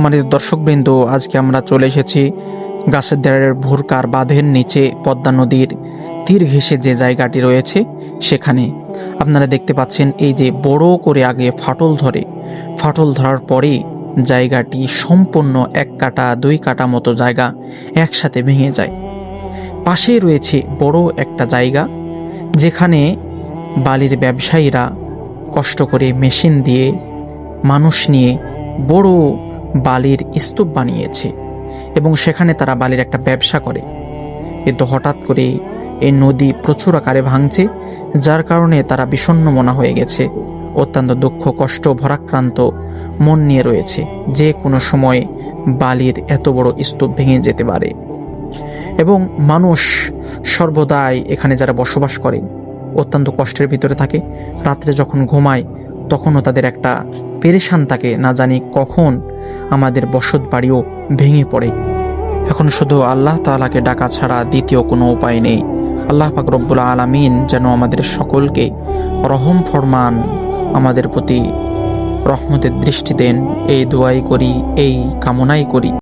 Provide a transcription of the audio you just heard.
সম্মানিত দর্শকবৃন্দ, আজকে আমরা চলে এসেছি গাছের দেড়ের ভুরকার বাঁধের নিচে পদ্মা নদীর তীর ঘেঁষে যে জায়গাটি রয়েছে সেখানে। আপনারা দেখতে পাচ্ছেন এই যে বড় করে আগে ফাটল ধরে, ফাটল ধরার পরে জায়গাটি সম্পূর্ণ 1 কাঠা 2 কাঠা মতো জায়গা একসাথে ভেঙে যায়। পাশেই রয়েছে বড় একটা জায়গা যেখানে বালির ব্যবসায়ীরা কষ্ট করে মেশিন দিয়ে মানুষ নিয়ে বড় বালির স্তূপ বানিয়েছে এবং সেখানে তারা বালির একটা ব্যবসা করে। কিন্তু হঠাৎ করে এই নদী প্রচুর আকারে ভাঙছে, যার কারণে তারা বিষণ্ণ মনা হয়ে গেছে, অত্যন্ত দুঃখ কষ্ট ভরাক্রান্ত মন নিয়ে রয়েছে। যে কোনো সময় বালির এত বড় স্তূপ ভেঙে যেতে পারে এবং মানুষ সর্বদাই এখানে যারা বসবাস করে অত্যন্ত কষ্টের ভিতরে থাকে। রাত্রে যখন ঘুমায় তখনও তাদের একটা পেরেশান থাকে, না জানি কখন আমাদের বসত বাড়িও ভেঙে পড়ে। এখন শুধু আল্লাহ তাআলাকে ডাকা ছাড়া দ্বিতীয় কোনো উপায় নেই। আল্লাহ পাক রব্বুল আলামিন যেন আমাদের সকলকে রহম ফরমান, আমাদের প্রতি রহমতের দৃষ্টি দেন, এই দোয়াই করি, এই কামনাই করি।